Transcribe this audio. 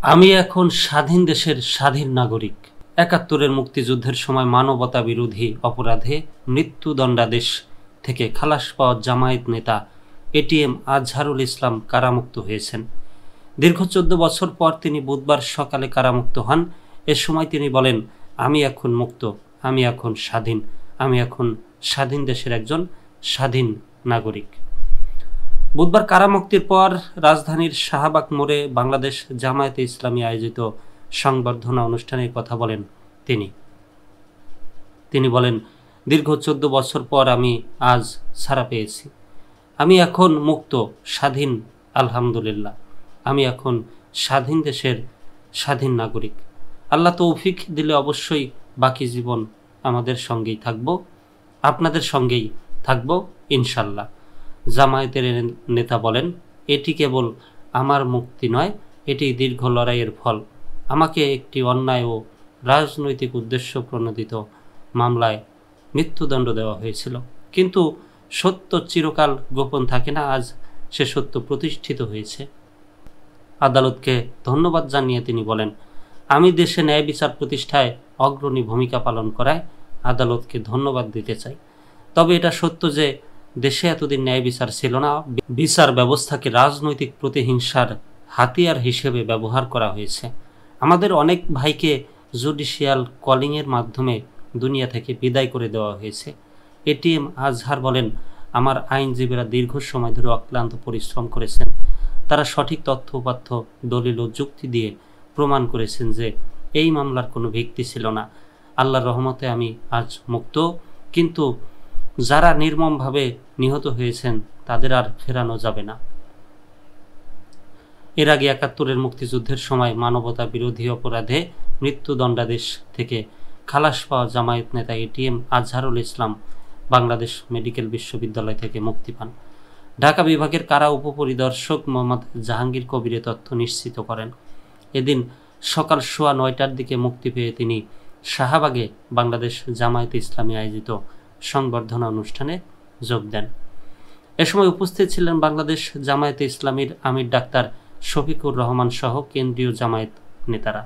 আমি এখন স্বাধীন দেশের স্বাধীন নাগরিক। ৭১-এর মুক্তিযুদ্ধের সময় মানবতা বিরোধী অপরাধে মৃত্যুদণ্ডাদেশ থেকে খালাস পাওয়া জামায়াত নেতা এটিএম আজহারুল ইসলাম কারামুক্ত হয়েছেন। দীর্ঘ ১৪ বছর পর তিনি বুধবার সকালে কারামুক্ত হন। এ সময় তিনি বলেন, আমি এখন মুক্ত, আমি এখন স্বাধীন, আমি এখন স্বাধীন দেশের একজন স্বাধীন নাগরিক। বুধবার কারামুক্তির পর রাজধানীর শাহবাগ মোড়ে বাংলাদেশ জামায়াতে ইসলামী আয়োজিত সংবর্ধনা অনুষ্ঠানে কথা বলেন তিনি বলেন, দীর্ঘ ১৪ বছর পর আমি আজ ছাড়া পেয়েছি। আমি এখন মুক্ত, স্বাধীন, আলহামদুলিল্লাহ। আমি এখন স্বাধীন দেশের স্বাধীন নাগরিক। আল্লাহ তৌফিক দিলে অবশ্যই বাকি জীবন আমাদের সঙ্গেই থাকব, আপনাদের সঙ্গেই থাকব ইনশাল্লাহ। জামায়াতের নেতা বলেন, এটি কেবল আমার মুক্তি নয়, এটি দীর্ঘ লড়াইয়ের ফল। আমাকে একটি অন্যায় ও রাজনৈতিক উদ্দেশ্য প্রণোদিত মামলায় মৃত্যুদণ্ড দেওয়া হয়েছিল, কিন্তু সত্য চিরকাল গোপন থাকে না। আজ সে সত্য প্রতিষ্ঠিত হয়েছে। আদালতকে ধন্যবাদ জানিয়ে তিনি বলেন, আমি দেশে ন্যায় বিচার প্রতিষ্ঠায় অগ্রণী ভূমিকা পালন করায় আদালতকে ধন্যবাদ দিতে চাই। তবে এটা সত্য যে দেশে এতদিন ন্যায় বিচার ছিল না। বিচার ব্যবস্থাকে রাজনৈতিক প্রতিহিংসার হাতিয়ার হিসেবে ব্যবহার করা হয়েছে। আমাদের অনেক ভাইকে জুডিশিয়াল কলিংয়ের মাধ্যমে দুনিয়া থেকে বিদায় করে দেওয়া হয়েছে। এটিএম আজহার বলেন, আমার আইনজীবীরা দীর্ঘ সময় ধরে অক্লান্ত পরিশ্রম করেছেন। তারা সঠিক তথ্য উপাত্ত, দলিল ও যুক্তি দিয়ে প্রমাণ করেছেন যে এই মামলার কোনো ভিত্তি ছিল না। আল্লাহর রহমতে আমি আজ মুক্ত, কিন্তু যারা নির্মমভাবে নিহত হয়েছেন তাদের আর ফেরানো যাবে না। এর আগে ৭১-এর মুক্তিযুদ্ধের সময় মানবতা বিরোধী অপরাধে মৃত্যুদণ্ডাদেশ থেকে খালাস পাওয়া জামায়াত নেতা এটিএম আজহারুল ইসলাম বাংলাদেশ মেডিকেল বিশ্ববিদ্যালয় থেকে মুক্তি পান। ঢাকা বিভাগের কারা উপপরিদর্শক মোহাম্মদ জাহাঙ্গীর কবির তথ্য নিশ্চিত করেন। এদিন সকাল ৯:১০টার দিকে মুক্তি পেয়ে তিনি শাহবাগে বাংলাদেশ জামায়াতে ইসলামী আয়োজিত সংবর্ধনা অনুষ্ঠানে যোগ দেন। এ সময় উপস্থিত ছিলেন বাংলাদেশ জামায়াতে ইসলামীর আমির ডাক্তার শফিকুর রহমান সহ কেন্দ্রীয় জামায়াত নেতারা।